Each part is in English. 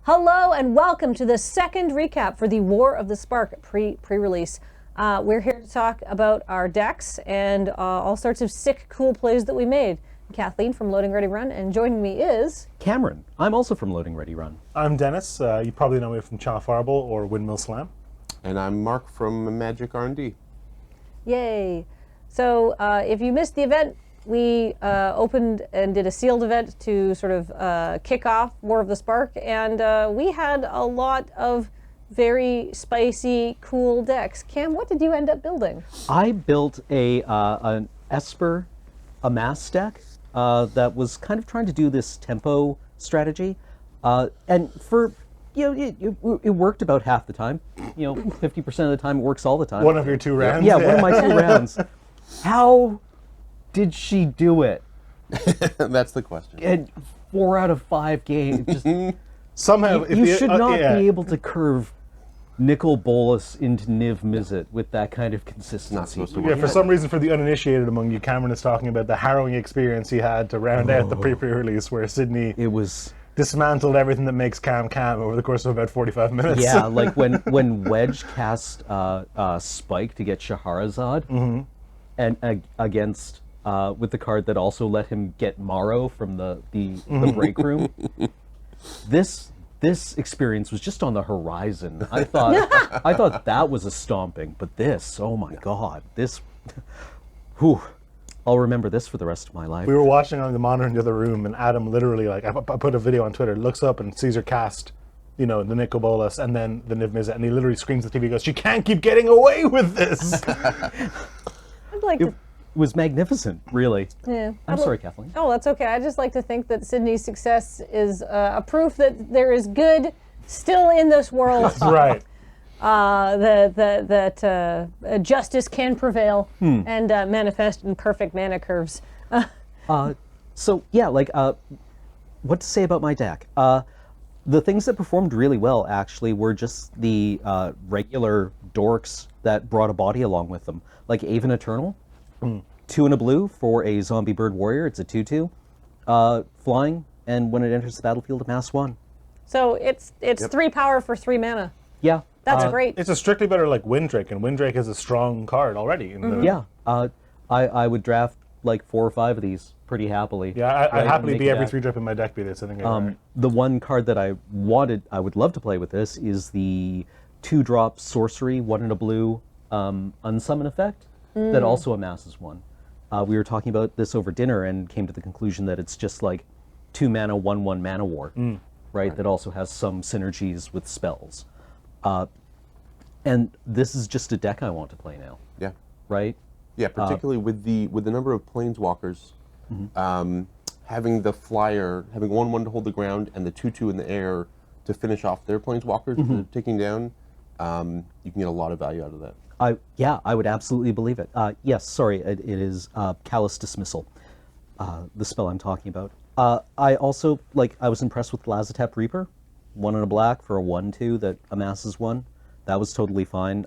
Hello and welcome to the second recap for the War of the Spark pre-release. We're here to talk about our decks and all sorts of sick, cool plays that we made. Kathleen from LoadingReadyRun, and joining me is... Cameron. I'm also from LoadingReadyRun. I'm Denis. You probably know me from Channel Fireball or Windmill Slam. And I'm Mark from Magic R&D. Yay. So if you missed the event, we opened and did a sealed event to sort of kick off War of the Spark, and we had a lot of very spicy, cool decks. Cam, what did you end up building? I built an Esper Amass deck that was kind of trying to do this tempo strategy, and for it worked about half the time. 50% of the time it works all the time. One of your 2 rounds. Yeah, one of my 2 rounds. How did she do it? That's the question. And 4 out of 5 games. Just, somehow, you should not be able to curve Nicol Bolas into Niv Mizzet with that kind of consistency. Not supposed to work. Yeah, for some reason, for the uninitiated among you, Cameron is talking about the harrowing experience he had to round out the pre-release, where Sydney dismantled everything that makes Cam over the course of about 45 minutes. Yeah, like when Wedge cast Spike to get Shahrazad, and against with the card that also let him get Morrow from the break room. This experience was just on the horizon. I thought that was a stomping, but this, oh my God, this, whew, I'll remember this for the rest of my life. We were watching on the monitor in the other room, and Adam literally, I put a video on Twitter, looks up and sees her cast, the Nicol Bolas and then the Niv Mizzet, and he literally screams at the TV, goes, "She can't keep getting away with this!" It was magnificent, really. Yeah. I'm sorry, Kathleen. Oh, that's okay. I just like to think that Sydney's success is a proof that there is good still in this world. That's right. That justice can prevail and manifest in perfect mana curves. So yeah, what to say about my deck? The things that performed really well actually were just the regular dorks that brought a body along with them, like Aven Eternal. 2 and a blue for a zombie bird warrior. It's a 2/2, flying, and when it enters the battlefield, amass 1. So it's 3 power for 3 mana. Yeah, that's great. It's a strictly better like Windrake, and Windrake is a strong card already. Yeah, I would draft like 4 or 5 of these pretty happily. Yeah, I'd happily be every 3-drop in my deck. Be this, I think. The one card that I would love to play with this is the 2-drop sorcery, 1 and a blue, unsummon effect. That also amasses 1. We were talking about this over dinner and came to the conclusion that it's just like 2 mana, 1/1 mana war, right? That also has some synergies with spells. And this is just a deck I want to play now. Yeah. Right? Yeah, particularly with the number of Planeswalkers, having the flyer, having 1/1 to hold the ground and the 2/2 in the air to finish off their Planeswalkers that are taking down, you can get a lot of value out of that. I would absolutely believe it. Yes, sorry, it is Callous Dismissal, the spell I'm talking about. I also, I was impressed with Lazotep Reaper, 1 and a black for a 1/2 that amasses 1. That was totally fine.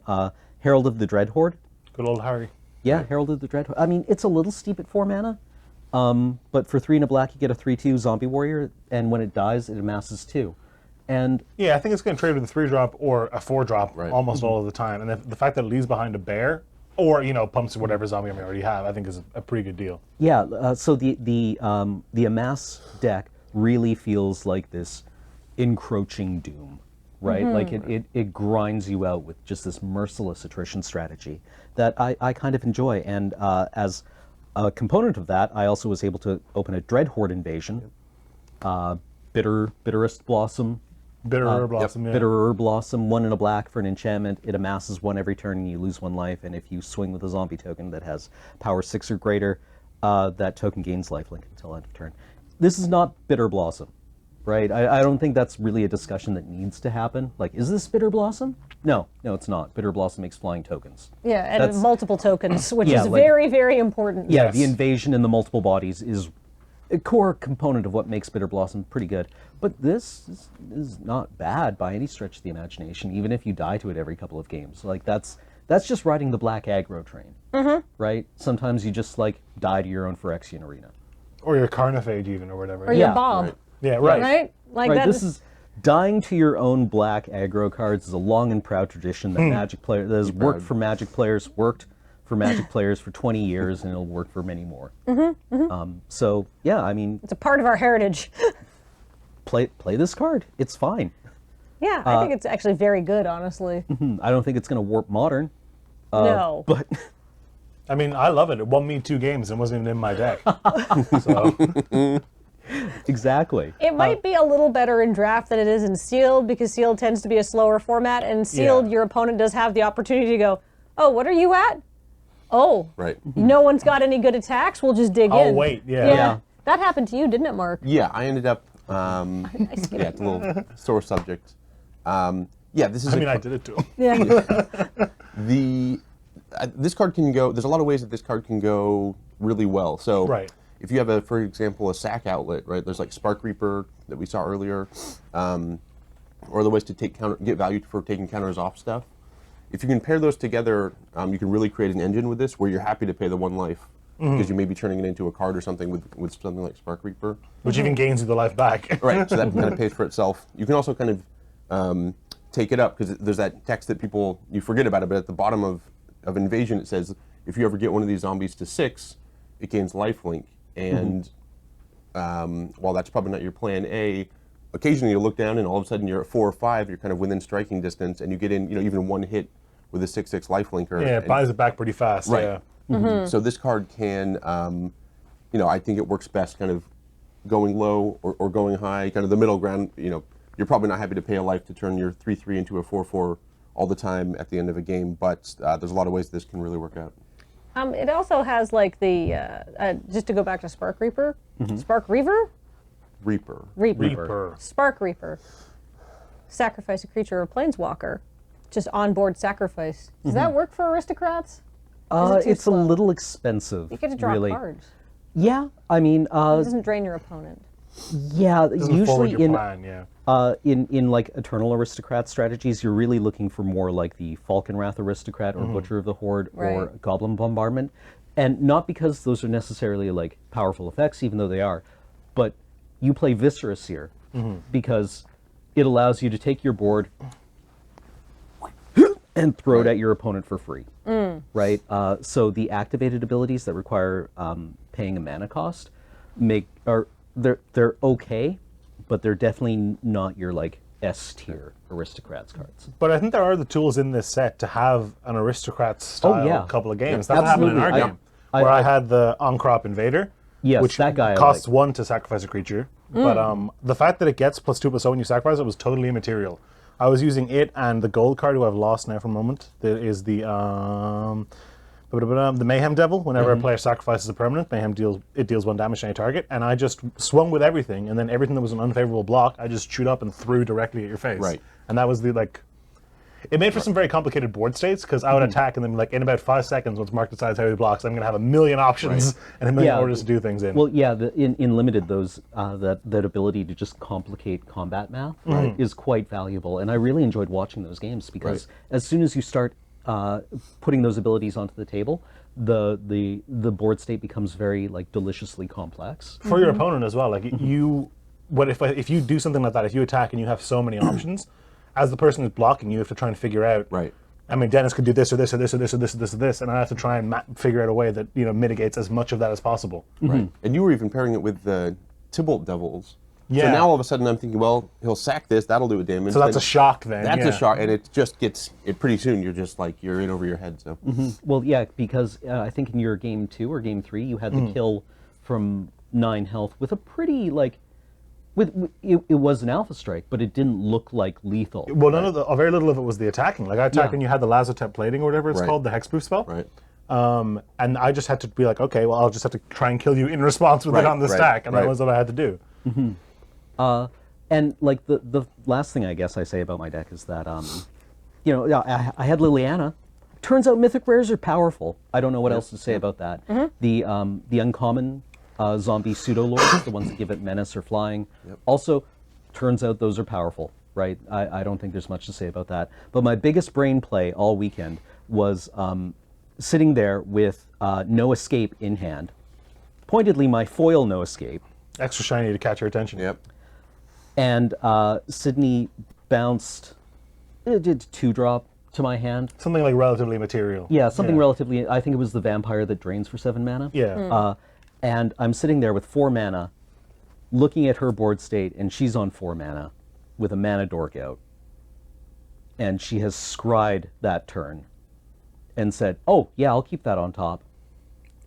Herald of the Dreadhorde. Good old Harry. Yeah, Herald of the Dreadhorde. I mean, it's a little steep at 4 mana, but for 3 and a black, you get a 3/2 zombie warrior, and when it dies, it amasses 2. And yeah, I think it's going to trade with a 3-drop or a 4-drop almost all of the time. And the fact that it leaves behind a bear, or pumps whatever zombie army I already have, I think is a pretty good deal. Yeah. So the Amass deck really feels like this encroaching doom, right? Like it grinds you out with just this merciless attrition strategy that I kind of enjoy. And as a component of that, I also was able to open a Dreadhorde invasion, Bitterest Blossom. Bitterer Blossom, yeah. Bitterer Blossom, 1 and a black for an enchantment. It amasses 1 every turn and you lose 1 life. And if you swing with a zombie token that has power 6 or greater, that token gains lifelink until end of turn. This is not Bitter Blossom, right? I don't think that's really a discussion that needs to happen. Like, is this Bitter Blossom? No, it's not. Bitter Blossom makes flying tokens. Yeah, and multiple tokens, which is very, very important. Yeah, the invasion and the multiple bodies is a core component of what makes Bitter Blossom pretty good. But this is not bad by any stretch of the imagination, even if you die to it every couple of games. Like, that's just riding the black aggro train, right? Sometimes you just, die to your own Phyrexian Arena. Or your Carnophage even, or whatever. Or your Bob. Right. Yeah, right. Right? Like right. dying to your own black aggro cards is a long and proud tradition that Magic players that has worked for Magic players, worked for Magic players for 20 years, and it'll work for many more. So yeah, I mean, It's a part of our heritage. play this card. It's fine. Yeah, I think it's actually very good, honestly. I don't think it's going to warp Modern, No. but I mean, I love it. It won me 2 games and wasn't even in my deck. So, exactly. It might be a little better in draft than it is in sealed, because sealed tends to be a slower format, and sealed, Yeah. your opponent does have the opportunity to go, oh, what are you at? Oh, Right. no one's got any good attacks, we'll just dig I'll in. wait, yeah. Yeah. That happened to you, didn't it, Mark? Yeah, I ended up. Yeah, it's a little sore subject. Yeah, this is. I mean, I did it to him. Yeah. This card can go. There's a lot of ways that this card can go really well. So, Right. if you have for example, a sack outlet, right? There's like Spark Reaper that we saw earlier, or the ways to get value for taking counters off stuff. If you can pair those together, you can really create an engine with this where you're happy to pay the 1 life because you may be turning it into a card or something with something like Spark Reaper. Which even gains you the life back. Right, so that kind of pays for itself. You can also kind of take it up because there's that text that you forget about it, but at the bottom of Invasion it says, if you ever get one of these zombies to 6, it gains lifelink. And while that's probably not your plan A, occasionally you look down and all of a sudden you're at 4 or 5, you're kind of within striking distance, and you get in, even 1 hit with a 6/6 lifelinker. Yeah, it buys it back pretty fast. Right. Yeah. So this card can, I think it works best kind of going low or going high, kind of the middle ground. You're probably not happy to pay a life to turn your 3/3 into a 4/4 all the time at the end of a game, but there's a lot of ways this can really work out. It also has like the, just to go back to Spark Reaper, Spark Reaver? Reaper. Reaper. Spark Reaper. Sacrifice a creature or planeswalker. Just onboard sacrifice. Does that work for aristocrats? Is it too It's a slow? little expensive. You get to draw really. cards. Yeah, I mean, It doesn't drain your opponent. yeah. Doesn't forward Usually your plan, yeah. in like Eternal Aristocrat strategies, you're really looking for more like the Falconwrath Aristocrat or Butcher of the Horde or Right. Goblin Bombardment, and not because those are necessarily like powerful effects, even though they are, but you play Viscera Seer because it allows you to take your board and throw it at your opponent for free, right? So the activated abilities that require paying a mana cost they're okay, but they're definitely not your like S tier aristocrats cards. But I think there are the tools in this set to have an aristocrat style yeah. couple of games. Yeah, That happened in our absolutely. game, where I had the On-Crop Invader, Yes, which that guy I costs like. 1 to sacrifice a creature. But the fact that it gets +2/+0 when you sacrifice it was totally immaterial. I was using it and the gold card, who I've lost now for a moment. That is the Mayhem Devil. Whenever a player sacrifices a permanent, Mayhem deals 1 damage to any target, and I just swung with everything, and then everything that was an unfavorable block, I just chewed up and threw directly at your face. Right. And that was it made for some very complicated board states, because I would attack, and then in about 5 seconds, once Mark decides how he blocks, I'm going to have a million options and a million Yeah. orders to do things in. Well, yeah, in limited, those that ability to just complicate combat math is quite valuable, and I really enjoyed watching those games because as soon as you start putting those abilities onto the table, the board state becomes very deliciously complex. For your opponent as well, if you do something like that, if you attack and you have so many options, as the person who's blocking, you have to try and figure out. Right. I mean, Denis could do this or this or this or this or this or this or this, and I have to try and figure out a way that mitigates as much of that as possible. Right. And you were even pairing it with the Tybalt Devils. Yeah. So now all of a sudden I'm thinking, well, he'll sack this, that'll do a damage. So that's then a shock then. That's yeah. a shock, and it just gets it pretty soon. You're just you're in over your head. So. Well, yeah, because I think in your game 2 or game 3, you had the kill from 9 health with a pretty it was an Alpha Strike, but it didn't look like lethal. Well, very little of it was the attacking. I attacked and you had the Lazotep plating or whatever it's Right. called, the hexproof spell. Right. And I just had to be okay, well, I'll just have to try and kill you in response with it Right, on the right, stack, and right. that was what I had to do. And the last thing I guess I say about my deck is that I had Liliana. Turns out mythic rares are powerful. I don't know what else to say about that. The uncommon zombie pseudo lords, the ones that give it menace or flying, also turns out those are powerful. Right? I don't think there's much to say about that. But my biggest brain play all weekend was sitting there with No Escape in hand, pointedly my foil No Escape. Extra shiny to catch your attention. Yep. and Sydney bounced, it did 2-drop to my hand. Something like relatively material. Yeah, something relatively, I think it was the vampire that drains for 7 mana. Yeah. And I'm sitting there with 4 mana, looking at her board state, and she's on 4 mana with a mana dork out. And she has scryed that turn and said, oh, yeah, I'll keep that on top.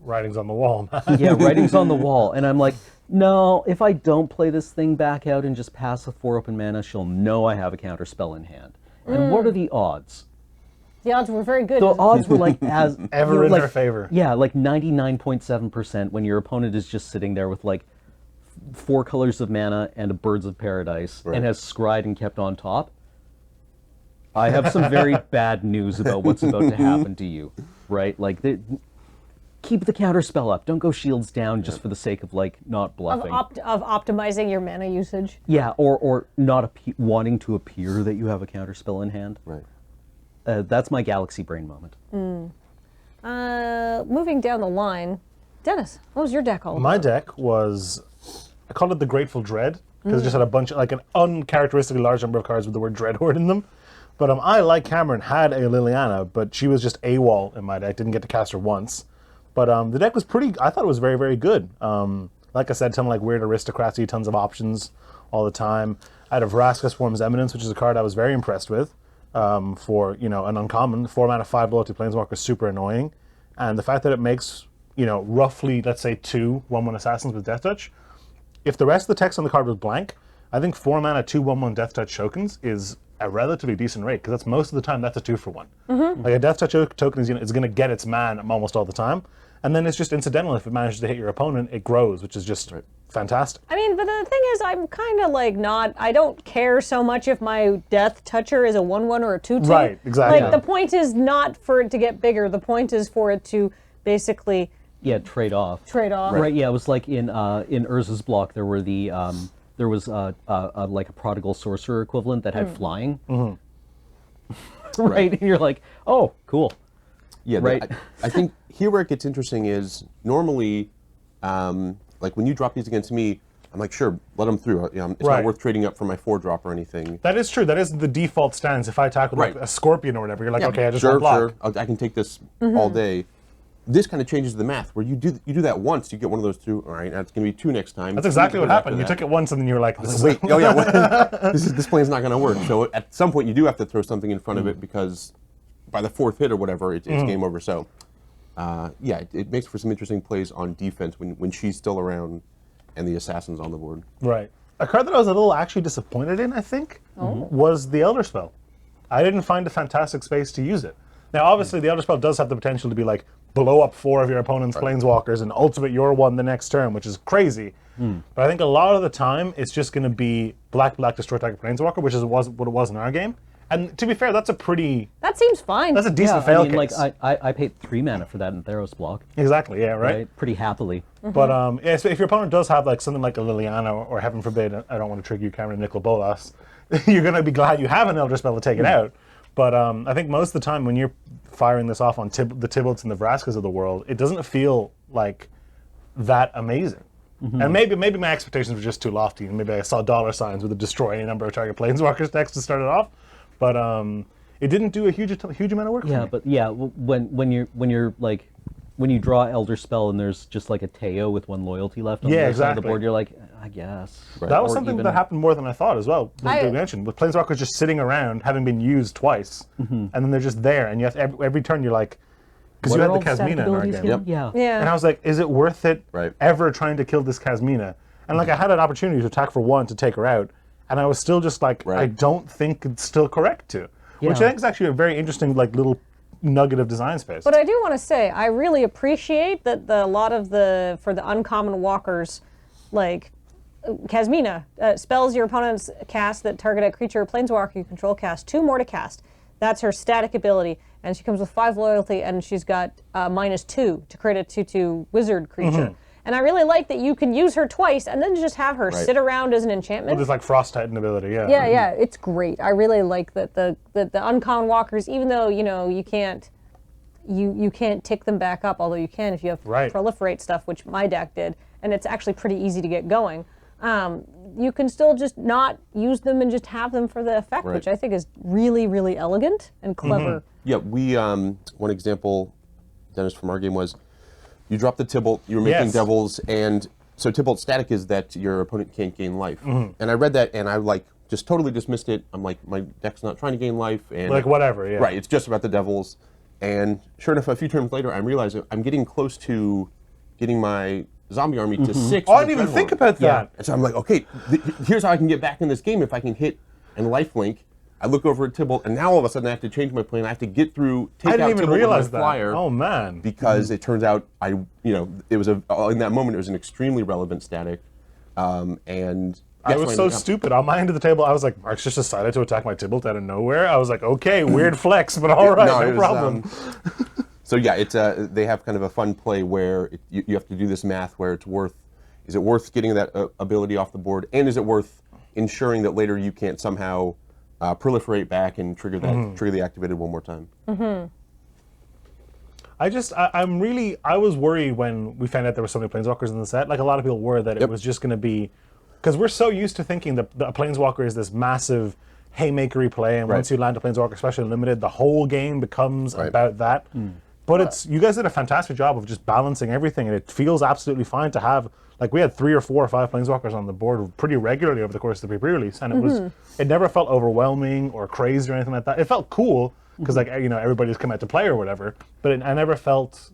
Writing's on the wall, man. Yeah, writing's on the wall. And I'm like, no, if I don't play this thing back out and just pass the 4 open mana, she'll know I have a counter spell in hand. And what are the odds? The odds were very good. The odds were like as Ever in like, her favor. Yeah, like 99.7% when your opponent is just sitting there with like 4 colors of mana and a Birds of Paradise and has scryed and kept on top. I have some very bad news about what's about to happen to you, right? Like, keep the counter spell up. Don't go shields down just for the sake of like not bluffing. Of optimizing your mana usage. Yeah, or not wanting to appear that you have a counter spell in hand. Right. That's my galaxy brain moment. Moving down the line, Dennis, what was your deck all about? My deck was, I called it the Grateful Dread, because it just had a bunch, like an uncharacteristically large number of cards with the word Dreadhorde in them. But I, like Cameron, had a Liliana, but she was just AWOL in my deck. Didn't get to cast her once. But the deck was pretty, I thought it was very, very good. Like I said, ton of like weird aristocracy, tons of options all the time. I had a Vraska's Swarm's Eminence, which is a card I was very impressed with. For, you know, an uncommon 4 mana 5 loyalty Planeswalker is super annoying. And the fact that it makes, you know, roughly, let's say 2 1/1 assassins with Death Touch. If the rest of the text on the card was blank, I think 4 mana 2 1/1 Death Touch tokens is a relatively decent rate, because that's most of the time that's a 2 for 1. Like a Death Touch token is going to get its man almost all the time. And then it's just incidental. If it manages to hit your opponent, it grows, which is just fantastic. I mean, but the thing is, I'm kind of like not, I don't care so much if my Death Toucher is a 1/1 or a 2/2. Right, exactly. Like, the point is not for it to get bigger. The point is for it to basically Trade off. trade off. Right. Yeah, it was like in Urza's block there were the there was like a prodigal sorcerer equivalent that had flying. Right, and you're like, oh, cool. Yeah, Right. I think here where it gets interesting is normally, like when you drop these against me, I'm like, sure, let them through. It's Right. not worth trading up for my 4-drop or anything. That is true. That is the default stance. If I tackle like Right. a scorpion or whatever, you're like, okay, I just sure, won't block. sure, I can take this all day. This kind of changes the math, where you do that once, you get one of those 2. All right, now it's going to be 2 next time. That's exactly what happened. You took it once and then you were like, this is Wait, oh yeah, well, this plan's not going to work. So at some point you do have to throw something in front of it, because by the 4th hit or whatever, it's game over. So yeah, it makes for some interesting plays on defense when she's still around and the assassin's on the board. Right. A card that I was a little actually disappointed in, I think, was the Elder Spell. I didn't find a fantastic space to use it. Now, obviously, the Elder Spell does have the potential to be like, blow up 4 of your opponent's Planeswalkers and ultimate your one the next turn, which is crazy. But I think a lot of the time, it's just going to be black, destroy target Planeswalker, which is what it was in our game. And to be fair, that's a pretty... That seems fine. That's a decent Yeah, fail I mean, case. like I paid 3 mana for that in Theros block. Exactly, yeah, right? Pretty happily. But yeah, so if your opponent does have like something like a Liliana, or heaven forbid, I don't want to trigger you, Cameron, Nicol Bolas, you're going to be glad you have an Elder Spell to take it out. But I think most of the time when you're firing this off on the Tybalts and the Vraskas of the world, it doesn't feel like that amazing. And maybe my expectations were just too lofty, and maybe I saw dollar signs with a destroy any number of target Planeswalkers text to start it off. But it didn't do a huge amount of work. Yeah, for me. but yeah, when you're like when you draw Elder Spell and there's just like a Teo with 1 loyalty left on the other side of the exactly. board, you're like, I guess. That was Or something even- that happened more than I thought as well. I- You mentioned with Planeswalkers just sitting around, having been used twice, and then they're just there, and you have to, every turn you're like, because What you are had all the the static Casmina in our abilities game. again? Yeah. Yeah. And I was like, is it worth it Right. ever trying to kill this Casmina? And like I had an opportunity to attack for 1 to take her out, and I was still just like, Right. I don't think it's still correct to. Which I Yeah. think is actually a very interesting like little nugget of design space. But I do want to say, I really appreciate that a lot of for the uncommon walkers, like Casmina, spells your opponent's cast that target a creature or planeswalker you control cast 2 more to cast. That's her static ability. And she comes with 5 loyalty, and she's got -2 to create a 2/2 wizard creature. And I really like that you can use her twice and then just have her sit around as an enchantment. There's like Frost Titan ability, yeah. Yeah, it's great. I really like that the uncommon walkers, even though you can't tick them back up, although you can if you have Right. proliferate stuff, which my deck did, and it's actually pretty easy to get going. you can still just not use them and just have them for the effect, Right. which I think is really, really elegant and clever. Yeah, we one example, Dennis, from our game was you drop the Tybalt, you were making Yes. devils, and so Tybalt's static is that your opponent can't gain life. And I read that and I like just totally dismissed it. I'm like, my deck's not trying to gain life, and Like whatever, yeah. right, it's just about the devils. And sure enough, a few turns later, I'm realizing I'm getting close to getting my zombie army to 6. Oh, I with didn't even Dreadhorde. think about that. And so I'm like, okay, here's how I can get back in this game if I can hit and lifelink. I look over at Tybalt, and now all of a sudden I have to change my plan. I have to get through, take I didn't out even Tybalt with realize my that. flyer. Oh man. Because it turns out it was in that moment it was an extremely relevant static, and I that's was why so ended up- stupid. On my end of the table, I was like, Mark's just decided to attack my Tybalt out of nowhere. I was like, okay, weird flex, but all right, no it was, problem. So yeah, it's they have kind of a fun play where you have to do this math where is it worth getting that ability off the board, and is it worth ensuring that later you can't somehow proliferate back and trigger the activated one more time. I was worried when we found out there were so many Planeswalkers in the set. Like a lot of people were that it was just going to be, because we're so used to thinking that a Planeswalker is this massive haymakery play, and once you land a Planeswalker, especially limited, the whole game becomes about that. But you guys did a fantastic job of just balancing everything, and it feels absolutely fine to have, like we had 3 or 4 or 5 Planeswalkers on the board pretty regularly over the course of the pre-release, and it never felt overwhelming or crazy or anything like that. It felt cool, because everybody's come out to play or whatever, but I never felt,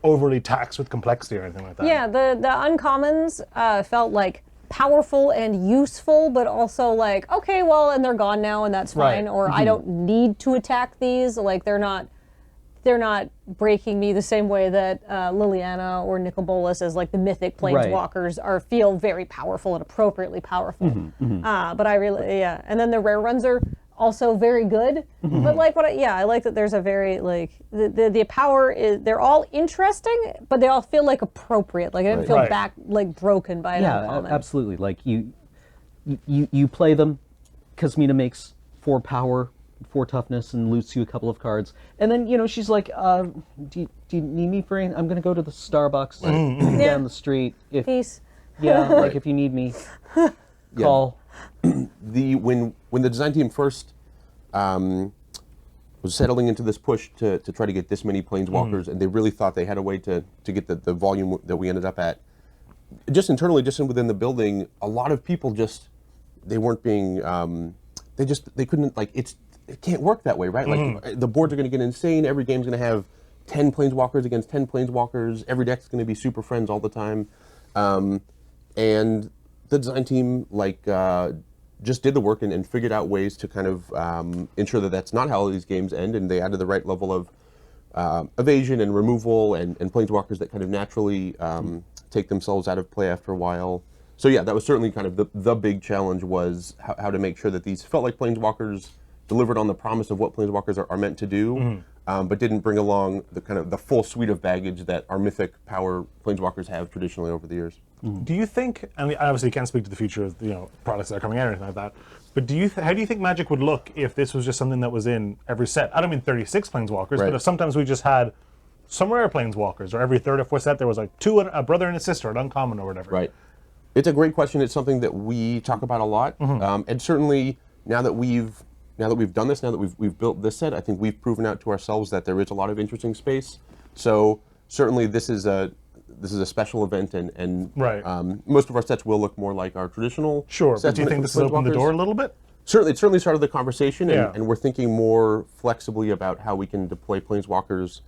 overly taxed with complexity or anything like that. Yeah, the uncommons felt like powerful and useful, but also like, okay, well, and they're gone now, and that's fine. Right. Or I don't need to attack these. Like they're not breaking me the same way that Liliana or Nicol Bolas as like the mythic planeswalkers feel very powerful and appropriately powerful. But I really, and then the rare runs are also very good. But like I like that there's a very like the power is, they're all interesting, but they all feel like appropriate. Like I didn't feel back like broken by an uncommon. Absolutely. Like you play them. Kasmina makes 4 power, 4 toughness, and loots you a couple of cards. And then she's like, do you need me for anything? I'm gonna go to the Starbucks down the street. Peace. Yeah, like if you need me, call. When the design team first was settling into this push to try to get this many Planeswalkers, and they really thought they had a way to get the volume that we ended up at, just internally, just within the building, a lot of people they weren't being, they couldn't, like, it can't work that way, right? Like, the boards are going to get insane, every game's going to have 10 Planeswalkers against 10 Planeswalkers, every deck's going to be super friends all the time, and the design team, just did the work and figured out ways to kind of ensure that that's not how these games end, and they added the right level of evasion and removal and Planeswalkers that kind of naturally take themselves out of play after a while. So yeah, that was certainly kind of the big challenge, was how to make sure that these felt like Planeswalkers, delivered on the promise of what Planeswalkers are meant to do, but didn't bring along the full suite of baggage that our mythic power Planeswalkers have traditionally over the years. Do you think, I mean, obviously you can't speak to the future of products that are coming out or anything like that, but how do you think Magic would look if this was just something that was in every set? I don't mean 36 Planeswalkers, but if sometimes we just had some rare Planeswalkers, or every 3rd or 4th set there was like 2, a brother and a sister, an uncommon or whatever. Right. It's a great question. It's something that we talk about a lot, and certainly now that we've done this, now that we've built this set, I think we've proven out to ourselves that there is a lot of interesting space. So certainly this is a special event, and most of our sets will look more like our traditional sets. But do you when it think comes this to has opened the Planeswalkers. door a little bit? It certainly started the conversation, and we're thinking more flexibly about how we can deploy Planeswalkers,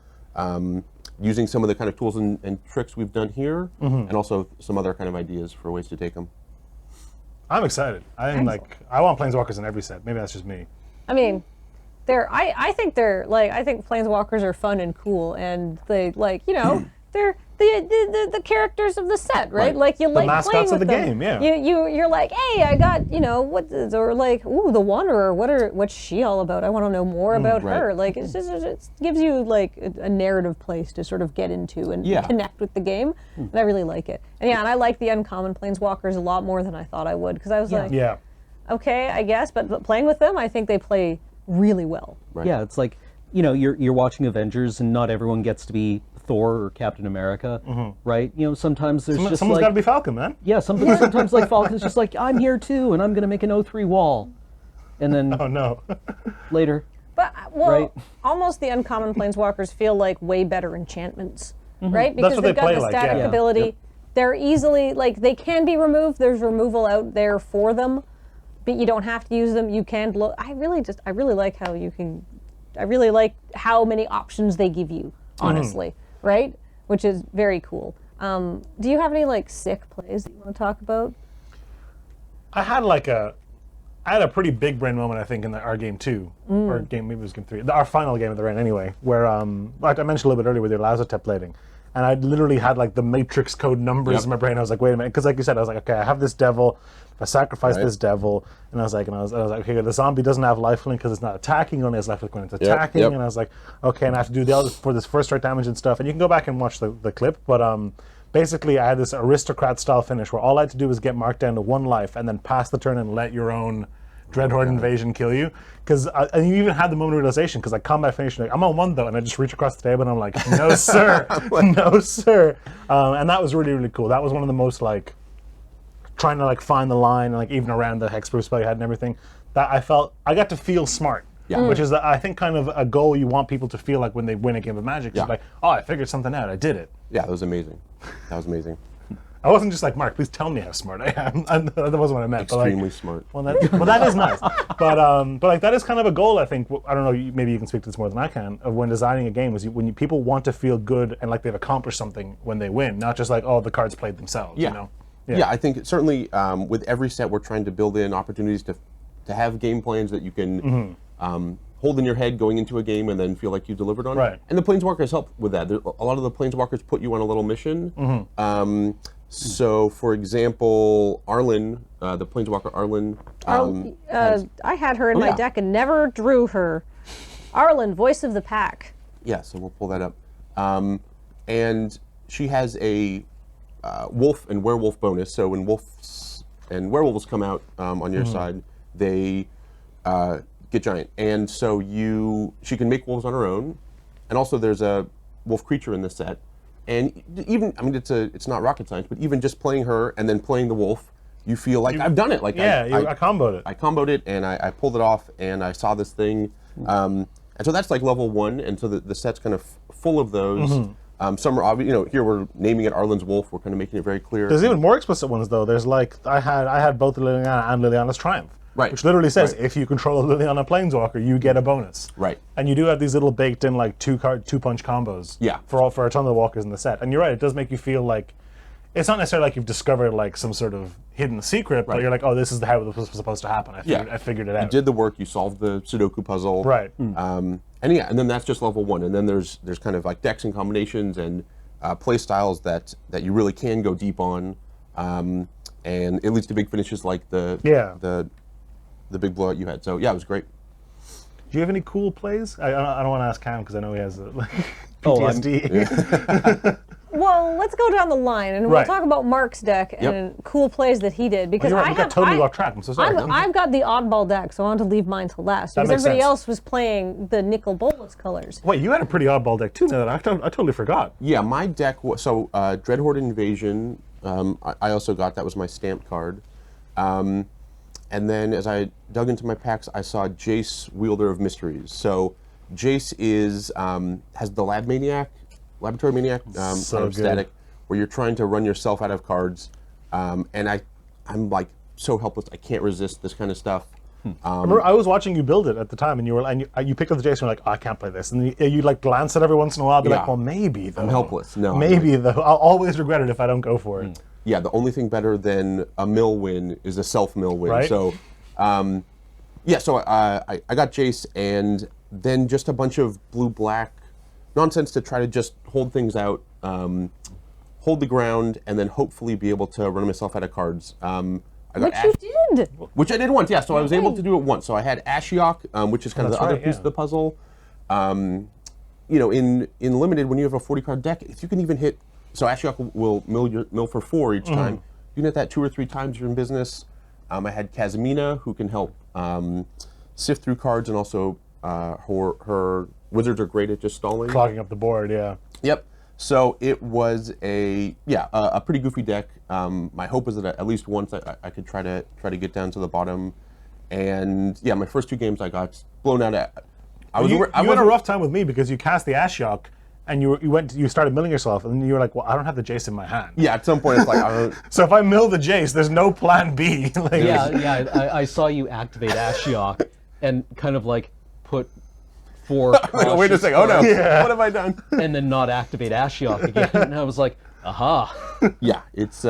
using some of the kind of tools and tricks we've done here, and also some other kind of ideas for ways to take them. I'm excited. I want Planeswalkers in every set. Maybe that's just me. I mean, I think Planeswalkers are fun and cool, and they they're the characters of the set, right? Like you like mascots playing with of the them. game, yeah. You're like, hey, I got or like, ooh, the Wanderer. What's she all about? I want to know more about her. Like it gives you like a narrative place to sort of get into and connect with the game, and I really like it. And I like the uncommon Planeswalkers a lot more than I thought I would, because I was like, okay, I guess, but playing with them, I think they play really well. Yeah, it's like, you're watching Avengers, and not everyone gets to be Thor or Captain America, right? You know, sometimes there's just someone's like got to be Falcon, man. yeah, sometimes like Falcon's just like I'm here too, and I'm gonna make an O3 wall, and then Oh no. later. But well, Right. almost the uncommon planeswalkers feel like way better enchantments, right? Because what they've they got play the like, static yeah. ability. Yep. They're easily like they can be removed. There's removal out there for them, but you don't have to use them. You can blow. I really like how you can. I really like how many options they give you. Honestly, right? Which is very cool. Do you have any like sick plays that you want to talk about? I had a pretty big brain moment, I think, in our game 2, or game, maybe it was game 3, our final game of the round anyway, where like I mentioned a little bit earlier with your Lazotep plating, and I literally had like the matrix code numbers in my brain. I was like, wait a minute, because like you said, I was like, okay, I have this devil, if I sacrifice this devil, and I was like, okay, the zombie doesn't have lifelink because it's not attacking, only has lifelink when it's attacking, and I was like, okay, and I have to do the other for this first strike damage and stuff, and you can go back and watch the clip, but basically, I had this Aristocrat style finish where all I had to do was get marked down to 1 life and then pass the turn and let your own Dreadhorde invasion kill you. And you even had the moment of realization, because like combat finish, like, I'm on 1 though, and I just reach across the table and I'm like, no sir, no sir. And that was really, really cool. That was one of the most like, trying to like find the line and like even around the hexproof spell you had and everything, that I got to feel smart. Yeah. Which is, I think, kind of a goal you want people to feel like when they win a game of Magic. It's like, oh, I figured something out. I did it. Yeah, that was amazing. That was amazing. I wasn't just like, Mark, please tell me how smart I am. And that wasn't what I meant. Extremely but like, smart. Well, that is nice. But like that is kind of a goal, I think. I don't know, maybe you can speak to this more than I can, of when designing a game, is when people want to feel good and like they've accomplished something when they win, not just like, oh, the cards played themselves, Yeah. you know? Yeah, I think certainly with every set we're trying to build in opportunities to have game plans that you can hold in your head going into a game and then feel like you delivered on. Right. And the Planeswalkers help with that. A lot of the Planeswalkers put you on a little mission. So, for example, Arlen, the Planeswalker Arlen. I had her in my yeah. deck and never drew her. Arlen, voice of the pack. Yeah, so we'll pull that up. And she has a wolf and werewolf bonus. So when wolves and werewolves come out on your side, they get giant. And so she can make wolves on her own. And also there's a wolf creature in this set. And even, I mean, it's not rocket science, but even just playing her and then playing the wolf, you feel like I've done it. Like I comboed it. I comboed it and I pulled it off and I saw this thing. And so that's like level 1. And so the set's kind of full of those. Some are obvious, here we're naming it Arlen's Wolf. We're kind of making it very clear. There's even more explicit ones though. There's like, I had both Liliana and Liliana's Triumph. Right. Which literally says, if you control a Liliana Planeswalker, you get a bonus. Right. And you do have these little baked in like two punch combos. Yeah. For a ton of the walkers in the set. And you're right, it does make you feel like, it's not necessarily like you've discovered like some sort of hidden secret, but you're like, oh, this is how it was supposed to happen. I figured it out. You did the work, you solved the Sudoku puzzle. Right. And then that's just level 1. And then there's kind of like decks and combinations and play styles that you really can go deep on. And it leads to big finishes like the big blowout you had. So yeah, it was great. Do you have any cool plays? I don't want to ask Cam because I know he has PTSD. Well, let's go down the line and we'll talk about Mark's deck and cool plays that he did. Because we got totally off track. I'm so sorry. I've got the oddball deck, so I want to leave mine to last. Because everybody else was playing the nickel bolas colors. Wait, you had a pretty oddball deck too. Now that I totally forgot. Yeah, my deck was Dreadhorde Invasion. I also got, that was my stamped card. And then as I dug into my packs, I saw Jace, Wielder of Mysteries. So Jace has the Laboratory Maniac so kind of static, where you're trying to run yourself out of cards. And I'm like so helpless. I can't resist this kind of stuff. I remember I was watching you build it at the time, and you picked up the Jace and you're like, oh, I can't play this. And you like glance at it every once in a while, be like, well, maybe though. I'm helpless. No. Maybe though. I'll always regret it if I don't go for it. Yeah, the only thing better than a mill win is a self-mill win. Right. So, so I got Jace, and then just a bunch of blue-black nonsense to try to just hold things out, hold the ground, and then hopefully be able to run myself out of cards. Which you did. Which I did once, yeah. So I was able to do it once. So I had Ashiok, which is kind of the other piece of the puzzle. In Limited, when you have a 40-card deck, if you can even hit... So Ashiok will mill for 4 each time. You can hit that 2 or 3 times, you're in business. I had Kazamina, who can help sift through cards, and also her wizards are great at just stalling. Clogging up the board, yeah. Yep. So it was a pretty goofy deck. My hope was that at least once I could try to get down to the bottom, and yeah, my first 2 games I got blown out at. You had a rough time with me because you cast the Ashiok and you started milling yourself, and you were like, well, I don't have the Jace in my hand. Yeah, at some point it's like I don't. So if I mill the Jace, there's no plan B. Like, I saw you activate Ashiok and kind of like put 4 Wait a second. Oh no! Yeah. What have I done? and then not activate Ashiok again. And I was like, aha. Yeah, it's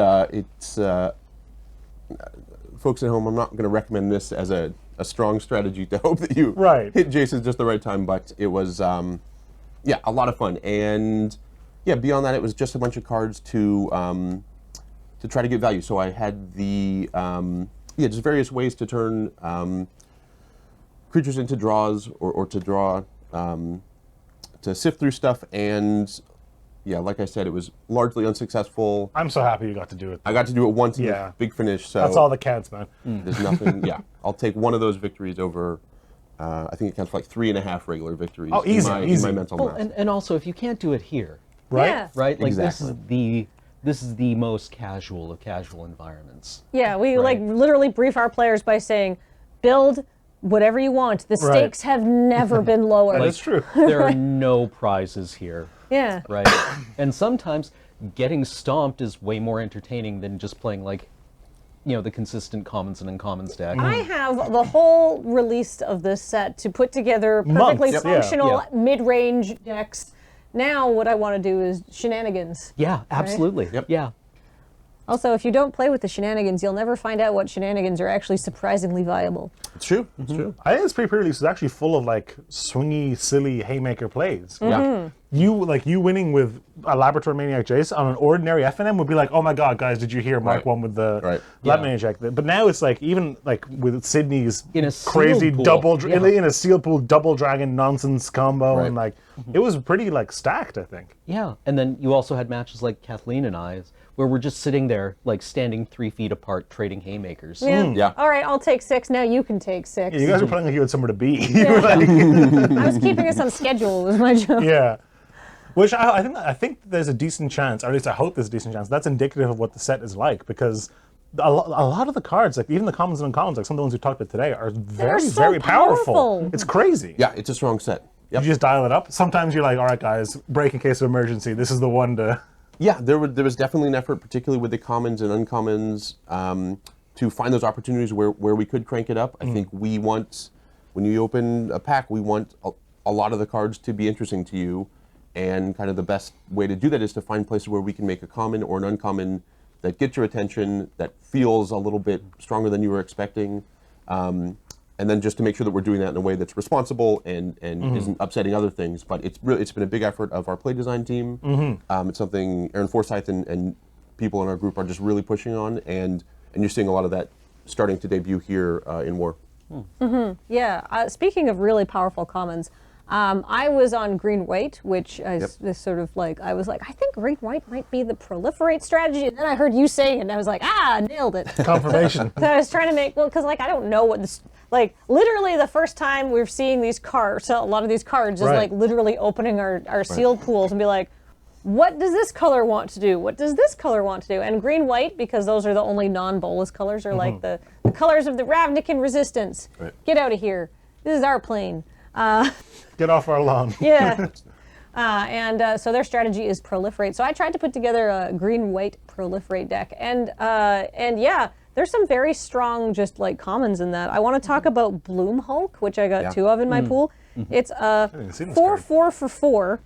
folks at home. I'm not going to recommend this as a strong strategy to hope that you hit Jason just the right time, but it was a lot of fun. And yeah, beyond that, it was just a bunch of cards to try to get value. So I had the just various ways to turn creatures into draws or to draw to sift through stuff. And yeah, like I said, it was largely unsuccessful. I'm so happy you got to do it. I got to do it once in the big finish. So that's all that counts, man. There's nothing. Yeah, I'll take one of those victories over. I think it counts for like 3.5 regular victories. Oh, easy, in my mental Well, math. and also, if you can't do it here, Right? Yeah. right? Like Exactly. this is the most casual of casual environments. Yeah, we like literally brief our players by saying, build whatever you want. The stakes have never been lower. That's true. There are no prizes here, Yeah. right? And sometimes getting stomped is way more entertaining than just playing like, the consistent commons and uncommons deck. I have the whole release of this set to put together perfectly Months. functional Yeah. mid-range decks. Now what I want to do is shenanigans. Yeah, absolutely. Yep. Yeah. Also, if you don't play with the shenanigans, you'll never find out what shenanigans are actually surprisingly viable. It's true. It's true. I think this pre-release is actually full of like swingy, silly haymaker plays. Yeah. You winning with a Laboratory Maniac Jace on an ordinary FNM would be like, oh my god, guys, did you hear Mark won with the Lab Maniac? But now it's like, even like with Sydney's In a crazy sealed pool. in a sealed pool double dragon nonsense combo, Right. and like it was pretty like stacked, I think. Yeah. And then you also had matches like Kathleen and I's, where we're just sitting there, like standing 3 feet apart, trading haymakers. Yeah. All right, I'll take 6. Now you can take 6. You guys were playing like you had somewhere to be. I was keeping us on schedule. Was my job. Yeah. Which I think there's a decent chance, or at least I hope there's a decent chance, that's indicative of what the set is like, because a lot of the cards, like even the commons and uncommons, like some of the ones we talked about today, are very, so very powerful. powerful. It's crazy. Yeah, it's a strong set. Yep. You just dial it up. Sometimes you're like, all right, guys, break in case of emergency. This is the one to... Yeah, there was definitely an effort, particularly with the commons and uncommons, to find those opportunities where we could crank it up. I think we want, when you open a pack, we want a lot of the cards to be interesting to you, and kind of the best way to do that is to find places where we can make a common or an uncommon that gets your attention, that feels a little bit stronger than you were expecting, and then just to make sure that we're doing that in a way that's responsible and isn't upsetting other things. But it's been a big effort of our play design team. It's something Aaron Forsyth and people in our group are just really pushing on, and you're seeing a lot of that starting to debut here in War. Yeah. Speaking of really powerful commons, I was on green-white, which is sort of like, I was like, I think green-white might be the proliferate strategy. And then I heard you say it, and I was like, nailed it. Confirmation. So I was trying to make, because like, I don't know what this, like, literally the first time we're seeing these cards, so a lot of these cards is like literally opening our sealed pools and be like, what does this color want to do? What does this color want to do? And green-white, because those are the only non-bolus colors, are like the colors of the Ravnican resistance. Right. Get out of here. This is our plane. Get off our lawn. Yeah. So their strategy is proliferate. So I tried to put together a green-white proliferate deck. And yeah, there's some very strong just like commons in that. I want to talk about Bloom Hulk, which I got 2 of in my pool. It's a 4/4 for 4.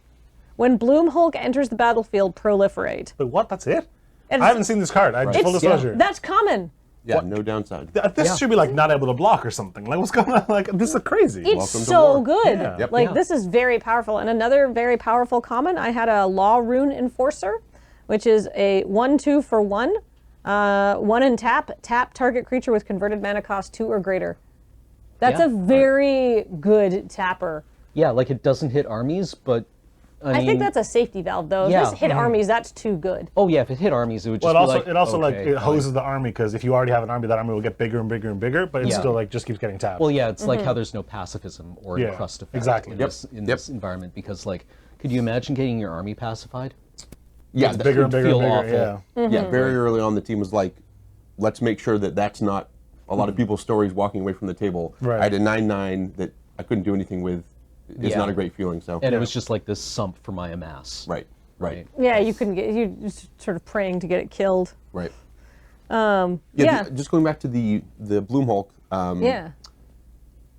When Bloom Hulk enters the battlefield, proliferate. But what? That's it? And I haven't seen this card. Full disclosure. That's common. Yeah, no downside. This should be like not able to block or something. Like what's going on? Like this is crazy. It's Welcome to so war. good. Yeah. Yep. Like this is very powerful. And another very powerful common, I had a Law Rune Enforcer, which is a 1/2 for 1. 1 and tap target creature with converted mana cost 2 or greater. That's Yeah. a very good tapper. Yeah, like it doesn't hit armies, but I think that's a safety valve though. If Yeah. this hit armies, that's too good. Oh yeah, if it hit armies, it would just Well, be it also like, like okay, it hoses the army, because if you already have an army, that army will get bigger and bigger and bigger, but it still like just keeps getting tapped. Well, yeah, it's like how there's no pacifism or Yeah, encrust effect exactly. in, Yep. this environment, because like, could you imagine getting your army pacified? Yeah, It's bigger and bigger and feel bigger. awful. Yeah. Yeah, very early on, the team was like, let's make sure that that's not a lot of people's stories walking away from the table. Right. I had a 9/9 that I couldn't do anything with. It's Yeah. not a great feeling. So And it was just like this sump for my Amass. right. Yeah, you couldn't get, you just sort of praying to get it killed. Right. Yeah. Just going back to the Bloomhulk. Yeah.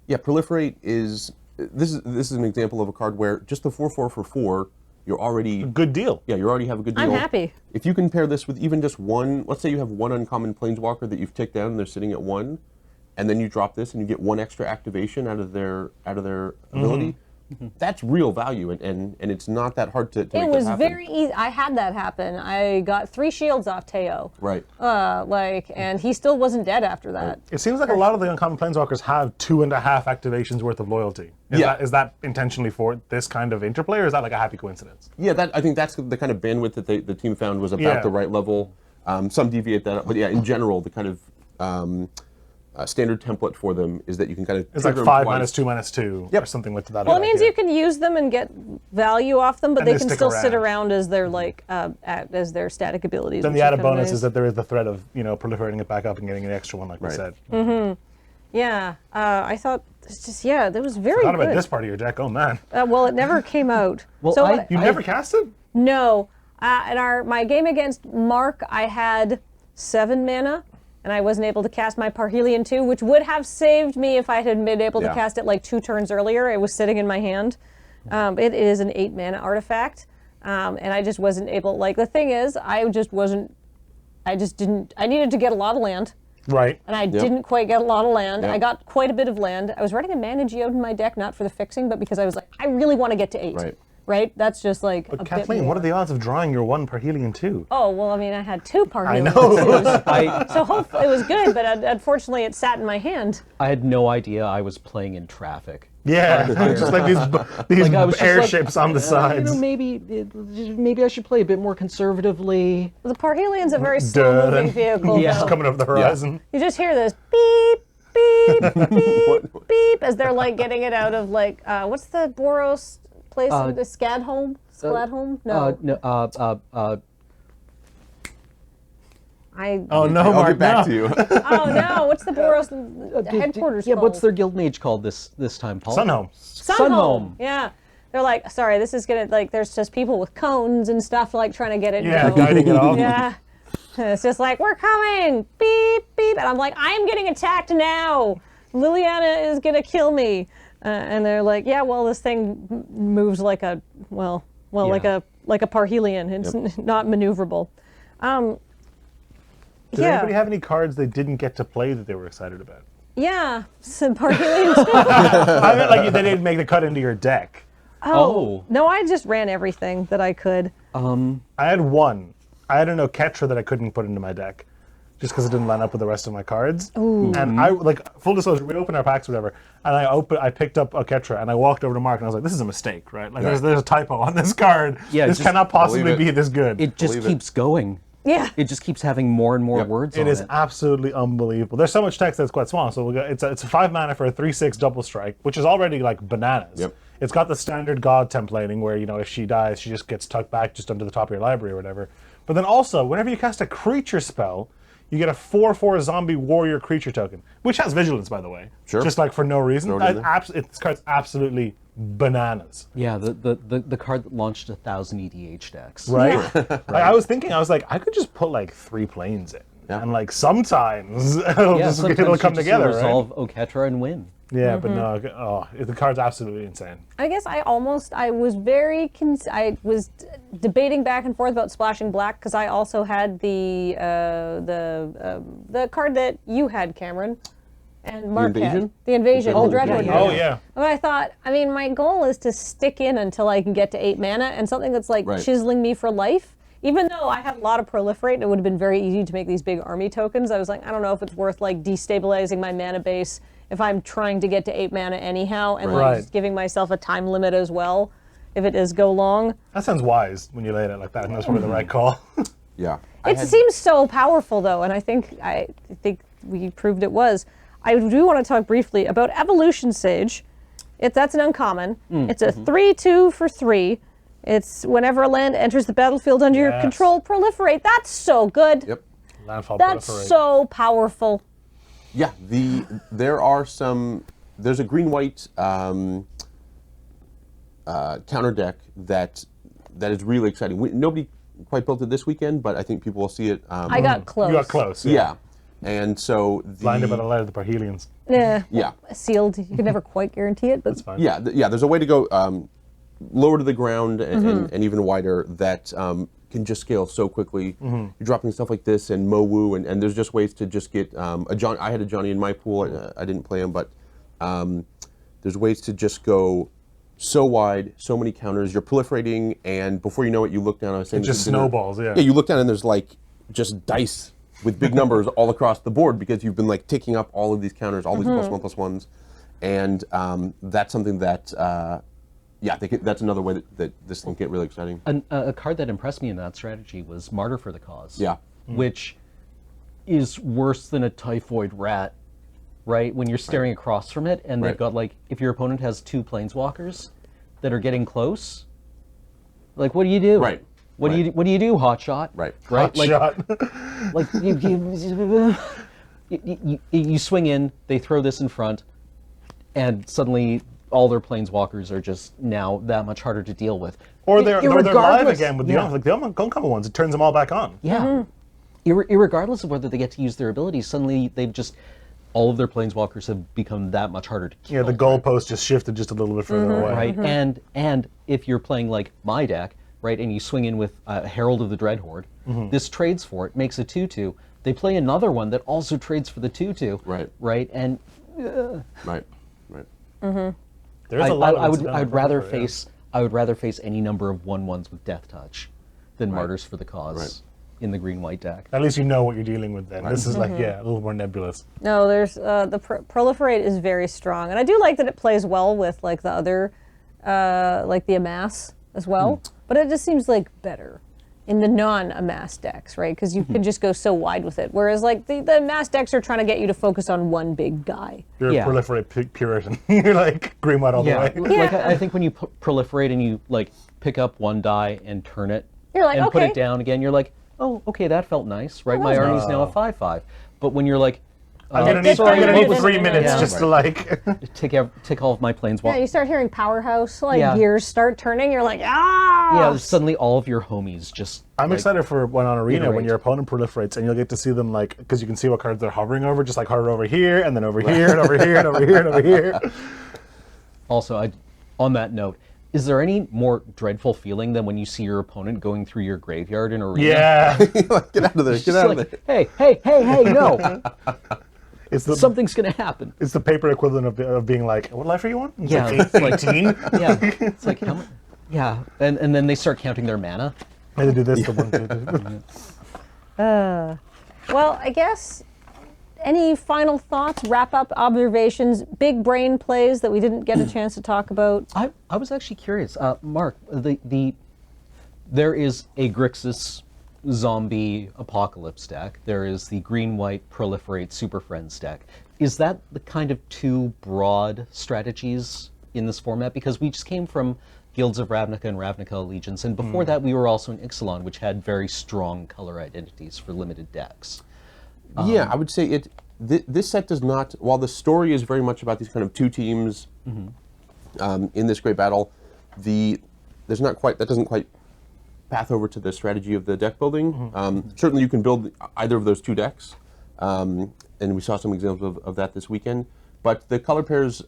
Yeah, Proliferate is this is an example of a card where just the 4/4 for 4, you're already Good deal. you already have a good deal. I'm happy. If you can pair this with even just one, let's say you have one uncommon Planeswalker that you've ticked down and they're sitting at 1, and then you drop this and you get 1 extra activation out of their ability. That's real value, and it's not that hard to make It that was happen. very easy. I had that happen. I got 3 shields off Teo. Right. And he still wasn't dead after that. It seems like a lot of the uncommon planeswalkers have 2.5 activations worth of loyalty. Is that intentionally for this kind of interplay, or is that like a happy coincidence? Yeah, I think that's the kind of bandwidth that the team found was about Yeah. the right level. Some deviate that up, but yeah, in general, the kind of standard template for them is that you can kind of It's like trigger 5 them twice. -2/2, or Yep. something like that. Well, it means you can use them and get value off them, but And they they can stick still sit around. around as their as their static abilities. Then which the added kind of bonus nice. is that there is the threat of proliferating it back up and getting an extra one, like we Right. said. Yeah, I thought it's just that was very Forgot good. about this part of your deck. Oh man, Well, it never came out. Well, so I- you never cast it? No. In my game against Mark, I had 7 mana, and I wasn't able to cast my Parhelion 2, which would have saved me if I had been able to Yeah. cast it like 2 turns earlier. It was sitting in my hand. It is an 8 mana artifact, and I just wasn't able. Like the thing is, I needed to get a lot of land. Right. And I didn't quite get a lot of land. Yep. I got quite a bit of land. I was running a Mana Geode in my deck, not for the fixing, but because I was like, I really want to get to 8. Right. Right? That's just like a But bit Kathleen, more. what are the odds of drawing your 1 Parhelion 2? Oh, well, I mean, I had 2 Parhelion I know. 2s. So hopefully it was good, but unfortunately it sat in my hand. I had no idea I was playing in traffic. Yeah, just like these Like, I was just airships on the sides. maybe I should play a bit more conservatively. The Parhelion's a very slow-moving vehicle. Yeah. Just coming over the horizon. You just hear this beep, beep, beep, beep, as they're like getting it out of like, what's the Boros place? The Skadholm? Skladholm? No. Oh no, I'll Mark, get back no. to you. Oh no, what's the Boros headquarters Yeah, called? what's their guild mage called this time, Paul? Sunhome. Sunhome. Yeah. They're like, sorry, this is gonna, like, there's just people with cones and stuff, like, trying to get it. Yeah, going. guiding it off. Yeah. It's just like, we're coming, beep, beep. And I'm like, I am getting attacked now. Liliana is gonna kill me. And they're like, yeah, well, this thing moves like a, like a Parhelion. It's not maneuverable. Did anybody have any cards they didn't get to play that they were excited about? Yeah, some Parhelion too. I meant like they didn't make the cut into your deck. Oh. No, I just ran everything that I could. I had one. I had an Oketra that I couldn't put into my deck, just because it didn't line up with the rest of my cards. Ooh. And I, like, full disclosure, we opened our packs or whatever, and I picked up Oketra, and I walked over to Mark, and I was like, this is a mistake, right? Like, there's a typo on this card. Yeah, this just cannot possibly believe it. be this good. It just Believe it. keeps going. Yeah. It just keeps having more and more Yep. words It on is it. absolutely unbelievable. There's so much text that's quite small. So it's a 5 mana for a 3/6 double strike, which is already like bananas. Yep. It's got the standard god templating where, if she dies, she just gets tucked back just under the top of your library or whatever. But then also, whenever you cast a creature spell, you get a 4/4 zombie warrior creature token, which has vigilance, by the way. Sure. Just like for no reason. Throw it in there. This card's absolutely bananas. Yeah, the card that launched 1,000 EDH decks. Right? Like, I was thinking, I could just put like 3 planes in. Yeah. And like sometimes it'll Yeah, just sometimes it'll you come just together, right? resolve Oketra and win. Yeah, but no, the card's absolutely insane. I guess I was very, I was debating back and forth about splashing black because I also had the card that you had, Cameron, and Mark had. Invasion? The Invasion, Oh, the Dreadwood. yeah, Oh yeah. But I thought, my goal is to stick in until I can get to 8 mana, and something that's like Right. chiseling me for life. Even though I had a lot of Proliferate, and it would have been very easy to make these big army tokens, I was like, I don't know if it's worth like destabilizing my mana base if I'm trying to get to 8 mana anyhow, and like Right. just giving myself a time limit as well, if it does go long. That sounds wise when you lay it out like that, and that's probably the right call. Yeah. It seems so powerful though, and I think we proved it was. I do want to talk briefly about Evolution Sage. That's an uncommon. It's a 3/2 for 3. It's whenever a land enters the battlefield under your Yes. control, proliferate. That's so good. Yep. Landfall That's proliferate. so powerful. Yeah, there's a green-white counter deck that is really exciting. Nobody quite built it this weekend, but I think people will see it. I got close. You got close. Yeah, and so Blinded by the light of the Parhelions. Yeah. Yeah. Sealed. You can never quite guarantee it, but That's fine. Yeah, there's a way to go lower to the ground and even wider that can just scale so quickly. You're dropping stuff like this and Mowu, and there's just ways to just get I had a Johnny in my pool. I didn't play him, but there's ways to just go so wide, so many counters. You're proliferating, and before you know it, you look down. I was saying It this just at dinner. snowballs, yeah. Yeah, you look down and there's like just dice with big numbers all across the board because you've been like ticking up all of these counters, all these +1/+1s, and that's something that that's another way that this thing get really exciting. A card that impressed me in that strategy was Martyr for the Cause. Yeah. Which is worse than a typhoid rat, right? When you're staring across from it, and they've Right. got like, if your opponent has 2 planeswalkers that are getting close, like what do you do? Right. What Right. do you do, Hotshot? Right. Right. Like, Shot. like you swing in, they throw this in front, and suddenly all their planeswalkers are just now that much harder to deal with. Or they're live Irregardless- again with the yeah. like the uncommon ones. It turns them all back on. Yeah. Irregardless of whether they get to use their abilities, suddenly they've just all of their planeswalkers have become that much harder to kill. Yeah, the goalpost just shifted just a little bit further away. Right, and if you're playing like my deck, right, and you swing in with Herald of the Dreadhorde, this trades for it, makes a 2/2. They play another one that also trades for the 2/2. Right. Right, and Right. There's a lot of I would incidental rather proliferate, yeah. I would rather face any number of 1/1s with Death Touch than Martyrs for the Cause Right. in the green-white deck. At least you know what you're dealing with then. This is like, a little more nebulous. no, there's the proliferate is very strong, and I do like that it plays well with like the other, like the Amass as well. But it just seems like better in the non-Amass decks, right? Because you can just go so wide with it. Whereas like the Amass decks are trying to get you to focus on one big guy. You're Yeah. a proliferate Puritan. You're like green white all the way. Like I think when you proliferate and you like pick up one die and turn it You're like, and put okay. it down again, you're like, oh, okay, that felt nice, right? My was army's now a 5/5. But when you're like, I'm gonna need, sorry, I'm gonna what need was 3 it? minutes Yeah. just to like. tick all of my planeswalkers. Yeah, you start hearing Powerhouse like Yeah. gears start turning. You're like, ah. Yeah, suddenly all of your homies just. I'm like, excited for when on Arena when iterate. your opponent proliferates and you'll get to see them like because you can see what cards they're hovering over, just like hover over here and then over here and over here and over here and over here. Also, on that note, is there any more dreadful feeling than when you see your opponent going through your graveyard in Arena? Yeah, Get out of there. It's Get just out of like, there. hey, no, it's the something's gonna happen. it's the paper equivalent of being like, what life are you on? It's Yeah, like it's like 18. yeah, it's like how much? Yeah, and then they start counting their mana. I had to do this to 1, 2, 3. Well, I guess any final thoughts, wrap up observations, big brain plays that we didn't get a chance to talk about? I was actually curious, Mark. There is a Grixis zombie apocalypse deck. There is the green-white proliferate Super Friends deck. Is that the kind of 2 broad strategies in this format? Because we just came from Guilds of Ravnica and Ravnica Allegiance, and before that we were also in Ixalan, which had very strong color identities for limited decks. Yeah, I would say this set does not. While the story is very much about these kind of 2 teams in this great battle, that doesn't quite path over to the strategy of the deck building. Certainly, you can build either of those 2 decks, and we saw some examples of that this weekend. But the color pairs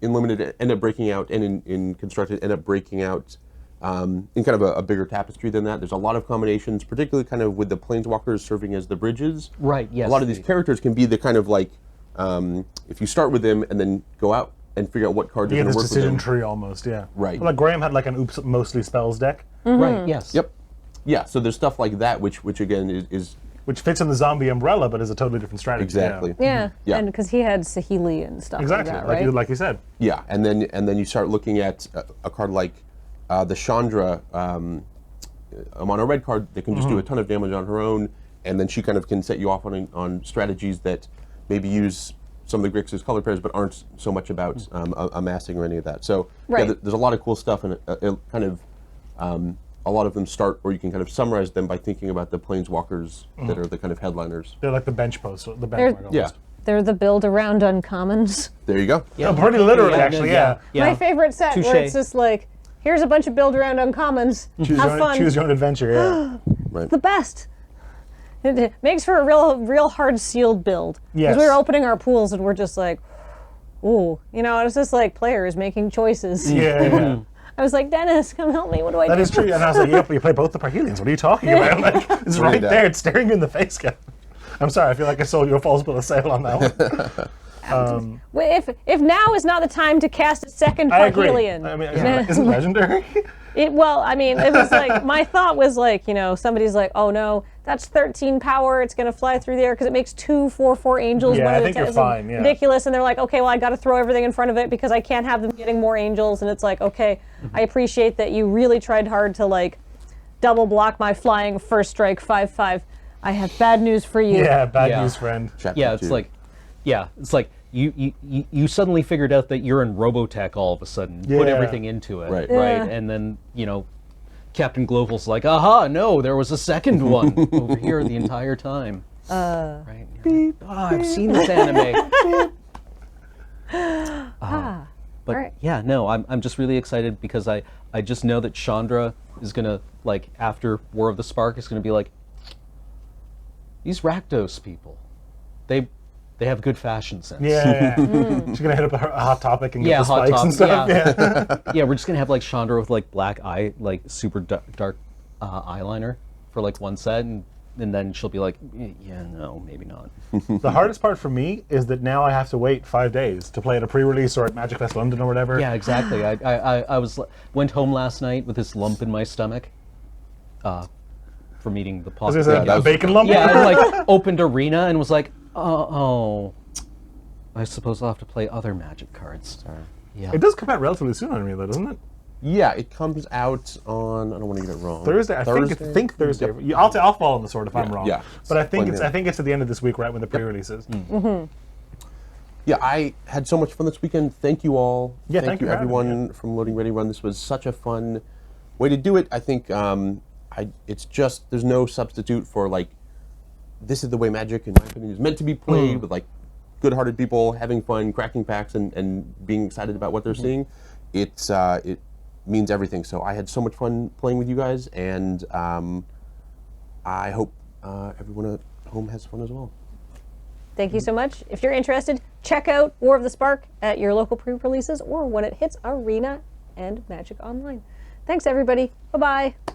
in limited end up breaking out, and in constructed end up breaking out. In kind of a bigger tapestry than that. There's a lot of combinations, particularly kind of with the planeswalkers serving as the bridges. Right, yes, A lot of these they- characters can be the kind of like, if you start with them and then go out and figure out what cards are You get going to this work with decision them. tree almost, yeah. Right. Like Graham had like an oops mostly spells deck, Right. Yes. Yep. Yeah, so there's stuff like that, which again is which fits in the zombie umbrella, but is a totally different strategy. exactly. Yeah, Yeah. and because he had Sahili and stuff Exactly. like that, right? Like you said. Yeah, and then you start looking at a card like the Chandra, a mono red card that can just do a ton of damage on her own, and then she kind of can set you off on strategies that maybe use some of the Grixis color pairs, but aren't so much about amassing or any of that. So Right. yeah, there's a lot of cool stuff, and it kind of a lot of them start, or you can kind of summarize them by thinking about the planeswalkers that are the kind of headliners. They're like the bench post, the They're- benchmark. Yeah, almost. They're the build around uncommons. there you go. Oh, pretty literally, Yeah, actually, yeah. My favorite set where Touche. it's just like, here's a bunch of build around uncommons. Have fun. Choose your own adventure, yeah. Right. The best. It makes for a real hard sealed build. Yes. Because we were opening our pools and we're just like, ooh, you know, it was just like players making choices. Yeah. I was like, Dennis, come help me. What do I That do? is true. And I was like, yep, you play both the Parhelions. What are you talking about? Like, it's right that. there. It's staring you in the face, Kevin. I'm sorry. I feel like I sold you a false bill of sale on that one. If now is not the time to cast a second I agree. Parhelion. I mean, is it legendary? Well, I mean, it was like, my thought was like, you know, somebody's like, oh no, that's 13 power. It's going to fly through the air because it makes 2/4/4 angels. Yeah, one I of the think you're it's fine, yeah. ridiculous. And they're like, okay, well, I got to throw everything in front of it because I can't have them getting more angels. And it's like, okay, I appreciate that you really tried hard to like double block my flying first strike 5/5. I have bad news for you. Yeah, bad Yeah. news, friend. Chapter Yeah, it's 2. like, you suddenly figured out that you're in Robotech all of a sudden. Put Yeah. everything into it, Right. Yeah. And then Captain Gloval's like, aha, no, there was a second one over here the entire time. Right. Beep. Oh, I've seen this anime. But Alright. yeah, no, I'm just really excited because I just know that Chandra is gonna, like, after War of the Spark, is gonna be like, these Rakdos people, they have good fashion sense. Yeah. She's going to hit up a hot topic and get Yeah, the hot spikes and stuff. topic, Yeah. Yeah, we're just gonna have like Chandra with like black eye, like super dark eyeliner for like one set, and then she'll be like, yeah, no, maybe not. The hardest part for me is that now I have to wait 5 days to play at a pre-release or at Magic Fest London or whatever. Yeah, exactly. I went home last night with this lump in my stomach, from eating the I was pot. going to say, that was- bacon lump? Yeah, I like opened Arena and was like, oh, I suppose I'll have to play other Magic cards. Yeah. It does come out relatively soon on me, though, doesn't it? Yeah, it comes out on, I don't want to get it wrong. Thursday. I think Thursday. Yep. I'll fall on the sword if I'm wrong. yeah. But I think Plenty it's at the end of this week, right when the pre-release is. Yeah, I had so much fun this weekend. Thank you all. Yeah, thank you for having me, everyone from Loading Ready Run. This was such a fun way to do it. I think it's just, there's no substitute for like, this is the way Magic, in my opinion, is meant to be played with like good-hearted people having fun, cracking packs, and being excited about what they're seeing. It means everything. So I had so much fun playing with you guys, and I hope everyone at home has fun as well. Thank you so much. If you're interested, check out War of the Spark at your local pre-releases or when it hits Arena and Magic Online. Thanks, everybody. Bye-bye.